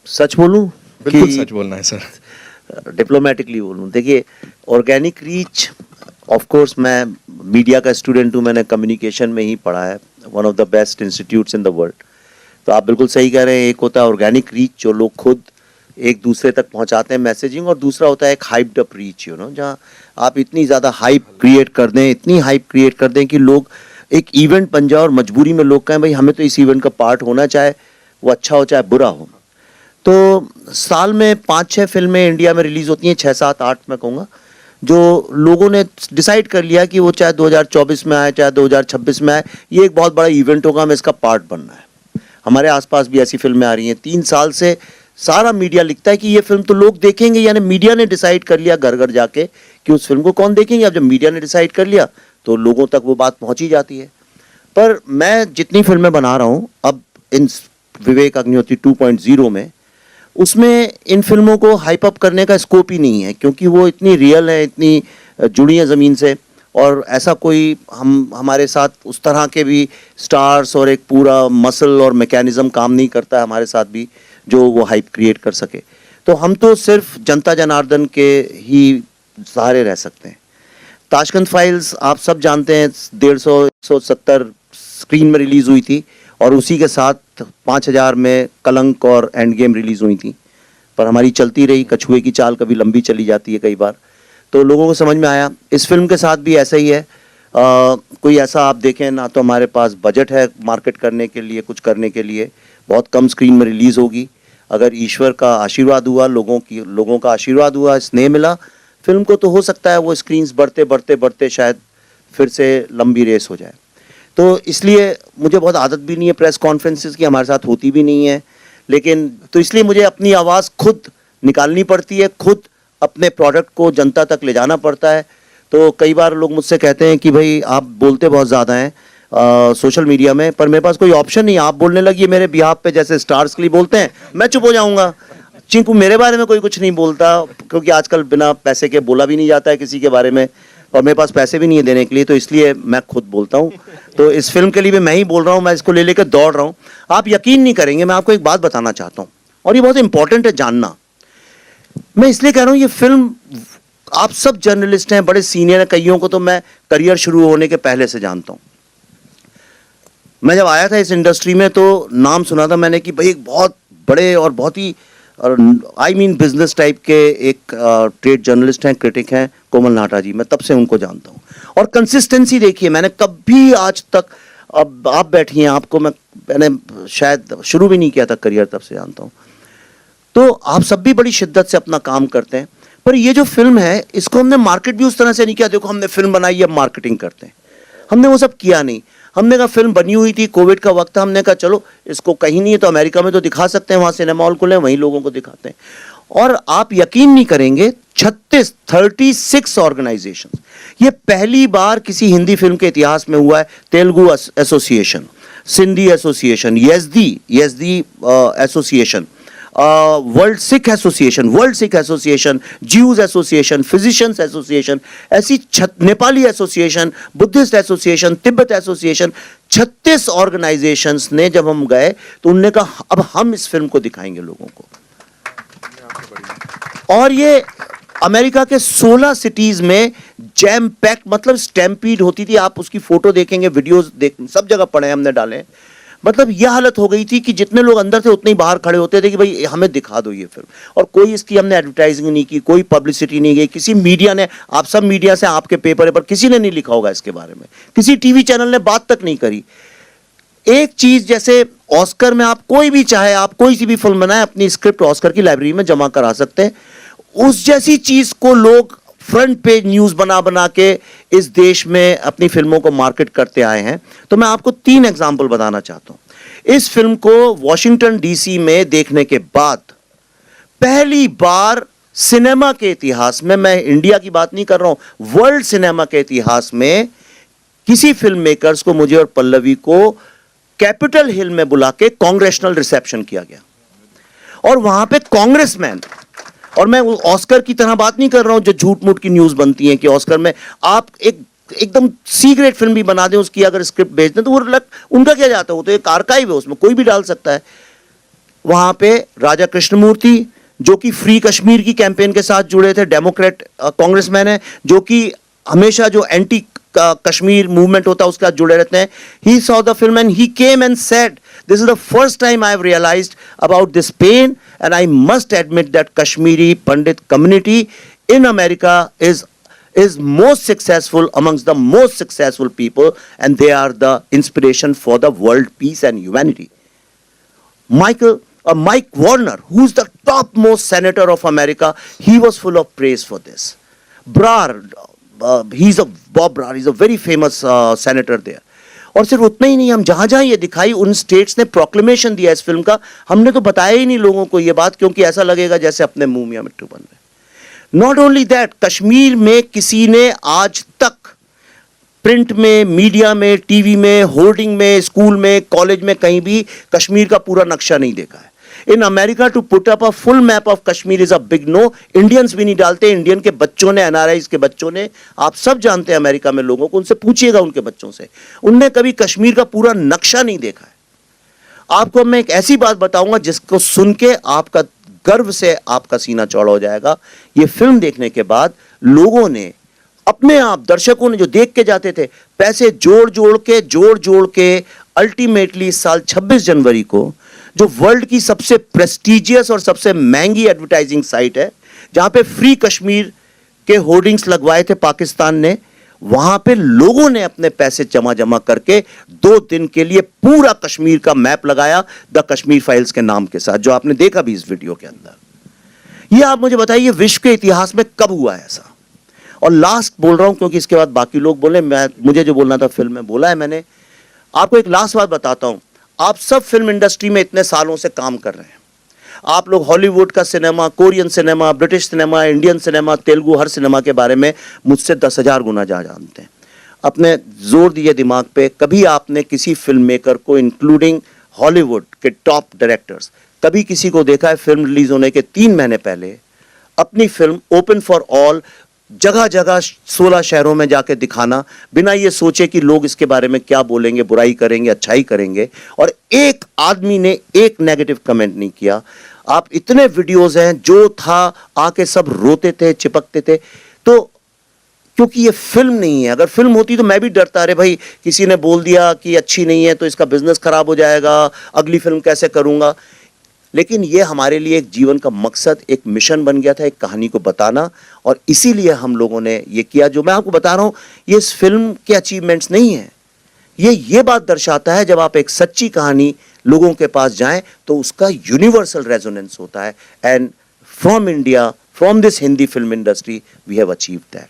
सच बोलूं? बिल्कुल सच बोलना है सर। डिप्लोमेटिकली बोलूं, देखिए ऑर्गेनिक रीच, ऑफ कोर्स मैं मीडिया का स्टूडेंट हूं, मैंने कम्युनिकेशन में ही पढ़ा है, one of the best institutes in the world. तो आप बिल्कुल सही कह रहे हैं, एक होता है ऑर्गेनिक रीच जो लोग खुद एक दूसरे तक पहुंचाते हैं मैसेजिंग, और दूसरा होता है एक हाइप्ड अप रीच, जहां आप इतनी ज़्यादा हाइप क्रिएट कर दें, इतनी हाइप क्रिएट कर दें कि लोग एक इवेंट बन जाए और मजबूरी में लोग कहें भाई हमें तो इस इवेंट का पार्ट होना, चाहे वो अच्छा हो चाहे बुरा हो। तो साल में 5-6 फिल्में इंडिया में रिलीज होती हैं, 6-7-8 मैं कहूँगा, जो लोगों ने डिसाइड कर लिया कि वो चाहे 2024 में आए चाहे 2026 में आए, ये एक बहुत बड़ा इवेंट होगा, हमें इसका पार्ट बनना है। हमारे आसपास भी ऐसी फिल्में आ रही हैं। 3 साल से सारा मीडिया लिखता है कि ये फिल्म तो लोग देखेंगे, यानी मीडिया ने डिसाइड कर लिया घर घर जाके कि उस फिल्म को कौन देखेंगे। अब जब मीडिया ने डिसाइड कर लिया तो लोगों तक वो बात पहुंची जाती है। पर मैं जितनी फिल्में बना रहा हूँ अब इन विवेक अग्निहोत्री 2.0 में, उसमें इन फिल्मों को हाइप अप करने का स्कोप ही नहीं है, क्योंकि वो इतनी रियल है, इतनी जुड़ी है ज़मीन से, और ऐसा कोई हमारे साथ उस तरह के भी स्टार्स और एक पूरा मसल और मैकेनिज्म काम नहीं करता है हमारे साथ भी जो वो हाइप क्रिएट कर सके। तो हम तो सिर्फ जनता जनार्दन के ही सहारे रह सकते हैं। ताशकंद फाइल्स आप सब जानते हैं, 150-170 स्क्रीन में रिलीज़ हुई थी, और उसी के साथ 5000 में कलंक और एंड गेम रिलीज़ हुई थी, पर हमारी चलती रही। कछुए की चाल कभी लंबी चली जाती है कई बार, तो लोगों को समझ में आया। इस फिल्म के साथ भी ऐसा ही है। कोई ऐसा आप देखें ना, तो हमारे पास बजट है मार्केट करने के लिए, कुछ करने के लिए, बहुत कम स्क्रीन में रिलीज़ होगी। अगर ईश्वर का आशीर्वाद हुआ, लोगों का आशीर्वाद हुआ, स्नेह मिला फिल्म को, तो हो सकता है वो स्क्रीन्स बढ़ते बढ़ते बढ़ते शायद फिर से लंबी रेस हो जाए। तो इसलिए मुझे बहुत आदत भी नहीं है प्रेस कॉन्फ्रेंसेस की, हमारे साथ होती भी नहीं है, लेकिन तो इसलिए मुझे अपनी आवाज़ खुद निकालनी पड़ती है, खुद अपने प्रोडक्ट को जनता तक ले जाना पड़ता है। तो कई बार लोग मुझसे कहते हैं कि भाई आप बोलते बहुत ज़्यादा हैं सोशल मीडिया में, पर मेरे पास कोई ऑप्शन नहीं है। आप बोलने लगिए मेरे बिहाफ पे, जैसे स्टार्स के लिए बोलते हैं, मैं चुप हो जाऊँगा। चिंकू मेरे बारे में कोई कुछ नहीं बोलता, क्योंकि आजकल बिना पैसे के बोला भी नहीं जाता है किसी के बारे में, और मेरे पास पैसे भी नहीं है देने के लिए, तो इसलिए मैं खुद बोलता हूँ। तो इस फिल्म के लिए भी मैं ही बोल रहा हूँ, मैं इसको ले लेकर दौड़ रहा हूँ। आप यकीन नहीं करेंगे, मैं आपको एक बात बताना चाहता हूँ, और ये बहुत इंपॉर्टेंट है जानना। मैं इसलिए कह रहा हूँ, ये फिल्म, आप सब जर्नलिस्ट हैं, बड़े सीनियर हैं, कईयों को तो मैं करियर शुरू होने के पहले से जानता हूँ। मैं जब आया था इस इंडस्ट्री में तो नाम सुना था मैंने कि भाई एक बहुत बड़े और बहुत ही बिजनेस टाइप के एक ट्रेड जर्नलिस्ट हैं, क्रिटिक हैं, कोमल नाटा जी। मैं तब से उनको जानता हूँ, और कंसिस्टेंसी देखिए, मैंने कभी आज तक, अब आप बैठी हैं, आपको मैंने शायद शुरू भी नहीं किया था करियर, तब से जानता हूँ। तो आप सब भी बड़ी शिद्दत से अपना काम करते हैं, पर ये जो फिल्म है इसको हमने मार्केट भी उस तरह से नहीं किया, देखो हमने फिल्म बनाई अब मार्केटिंग करते हैं, हमने वो सब किया नहीं। हमने कहा फिल्म बनी हुई थी, कोविड का वक्त था, हमने कहा चलो इसको कहीं नहीं है तो अमेरिका में तो दिखा सकते हैं, वहाँ सिनेमा हॉल खुले, वहीं लोगों को दिखाते हैं। और आप यकीन नहीं करेंगे, 36 ऑर्गेनाइजेशन, ये पहली बार किसी हिंदी फिल्म के इतिहास में हुआ है। Telugu association, Sindhi association, Yazdi association, world Sikh association, Jews association, physicians association, ऐसी Nepali association, Buddhist association, Tibet association, 36 organisations ने जब हम गए तो उनने कहा अब हम इस फिल्म को दिखाएंगे लोगों को। और ये अमेरिका के 16 सिटीज में जैम पैक, मतलब स्टैम्पीड होती थी। आप उसकी फोटो देखेंगे, वीडियोस सब जगह पड़े हमने डाले। मतलब यह हालत हो गई थी कि जितने लोग अंदर थे उतने ही बाहर खड़े होते थे कि भाई हमें दिखा दो ये फिल्म। और कोई इसकी हमने एडवर्टाइजिंग नहीं की, कोई पब्लिसिटी नहीं गई, किसी मीडिया ने, आप सब मीडिया से, आपके पेपर पर किसी ने नहीं लिखा होगा इसके बारे में, किसी टीवी चैनल ने बात तक नहीं करी। एक चीज जैसे ऑस्कर में आप कोई भी चाहे, आप कोई सी भी फिल्म बनाए, अपनी स्क्रिप्ट ऑस्कर की लाइब्रेरी में जमा करा सकते हैं, उस जैसी चीज को लोग फ्रंट पेज न्यूज बना बना के इस देश में अपनी फिल्मों को मार्केट करते आए हैं। तो मैं आपको 3 एग्जाम्पल बताना चाहता हूं। इस फिल्म को वॉशिंगटन डीसी में देखने के बाद पहली बार सिनेमा के इतिहास में, मैं इंडिया की बात नहीं कर रहा हूं, वर्ल्ड सिनेमा के इतिहास में किसी फिल्म मेकर्स को, मुझे और पल्लवी को, कैपिटल हिल में बुला के कांग्रेशनल रिसेप्शन किया गया। और वहां पे कांग्रेसमैन, और मैं ऑस्कर की तरह बात नहीं कर रहा हूं जो झूठ मूठ की न्यूज बनती है कि ऑस्कर में आप एकदम सी ग्रेड फिल्म भी बना दें, उसकी अगर स्क्रिप्ट भेज दें तो वो उनका क्या जाता है, वो तो एक आर्काइव है, उसमें कोई भी डाल सकता है। वहां पे राजा कृष्णमूर्ति जो कि फ्री कश्मीर की कैंपेन के साथ जुड़े थे, डेमोक्रेट कांग्रेसमैन है, जो कि हमेशा जो एंटी कश्मीर मूवमेंट होता है उसके साथ जुड़े रहते हैं. He saw the film and he came and said, this is the first time I have realized about this pain, and I must admit that Kashmiri Pandit community in America is most successful amongst the most successful people, and they are the inspiration for the world peace and humanity. Mike Warner, who's the topmost senator of America, he was full of praise for this. Bob Brar, he's a very famous senator there. और सिर्फ उतना ही नहीं, हम जहां जहां ये दिखाई उन स्टेट्स ने प्रोक्लेमेशन दिया इस फिल्म का. हमने तो बताया ही नहीं लोगों को ये बात, क्योंकि ऐसा लगेगा जैसे अपने मुंह में मिट्टू बन रहे. नॉट ओनली दैट, कश्मीर में किसी ने आज तक प्रिंट में, मीडिया में, टीवी में, होर्डिंग में, स्कूल में, कॉलेज में कहीं भी कश्मीर का पूरा नक्शा नहीं देखा है. In America to put up a full map of Kashmir is a big no. Indians भी नहीं डालते. इंडियन के बच्चों ने, एनआरआईज के बच्चों ने, आप सब जानते हैं अमेरिका में लोगों को, उनसे पूछिएगा उनके बच्चों से, उनने कभी कश्मीर का पूरा नक्शा नहीं देखा है. आपको मैं एक ऐसी बात बताऊंगा जिसको सुन के आपका गर्व से आपका सीना चौड़ा हो जाएगा. ये फिल्म देखने के बाद लोगों ने अपने आप, दर्शकों ने जो देख के जाते थे, पैसे जोड़ जोड़ के अल्टीमेटली इस साल 26 जनवरी को, जो वर्ल्ड की सबसे प्रेस्टिजियस और सबसे महंगी एडवर्टाइजिंग साइट है, जहां पे फ्री कश्मीर के होर्डिंग्स लगवाए थे पाकिस्तान ने, वहां पे लोगों ने अपने पैसे जमा करके 2 दिन के लिए पूरा कश्मीर का मैप लगाया, द कश्मीर फाइल्स के नाम के साथ, जो आपने देखा भी इस वीडियो के अंदर. ये आप मुझे बताइए विश्व के इतिहास में कब हुआ है ऐसा? और लास्ट बोल रहा हूं क्योंकि इसके बाद बाकी लोग बोले, मुझे जो बोलना था फिल्म में बोला है मैंने. आपको एक लास्ट बात बताता हूं. आप सब फिल्म इंडस्ट्री में इतने सालों से काम कर रहे हैं. आप लोग हॉलीवुड का cinema, Korean cinema, British cinema, Indian cinema, Telugu, हर सिनेमा के बारे में मुझसे 10,000 गुना जानते हैं. अपने जोर दिए दिमाग पे, कभी आपने किसी फिल्म मेकर को, इंक्लूडिंग हॉलीवुड के टॉप डायरेक्टर्स, कभी किसी को देखा है फिल्म रिलीज होने के 3 महीने पहले अपनी फिल्म ओपन फॉर ऑल जगह जगह 16 शहरों में जाके दिखाना, बिना ये सोचे कि लोग इसके बारे में क्या बोलेंगे, बुराई करेंगे, अच्छाई करेंगे, और एक आदमी ने एक नेगेटिव कमेंट नहीं किया? आप इतने वीडियोस हैं, जो था आके सब रोते थे, चिपकते थे. तो क्योंकि ये फिल्म नहीं है. अगर फिल्म होती तो मैं भी डरता, अरे भाई किसी ने बोल दिया कि अच्छी नहीं है तो इसका बिजनेस खराब हो जाएगा, अगली फिल्म कैसे करूंगा. लेकिन ये हमारे लिए एक जीवन का मकसद, एक मिशन बन गया था, एक कहानी को बताना, और इसीलिए हम लोगों ने ये किया. जो मैं आपको बता रहा हूं, ये इस फिल्म के अचीवमेंट्स नहीं है. ये बात दर्शाता है, जब आप एक सच्ची कहानी लोगों के पास जाएं तो उसका यूनिवर्सल रेजोनेंस होता है. And from India, from this Hindi film industry, we have achieved that.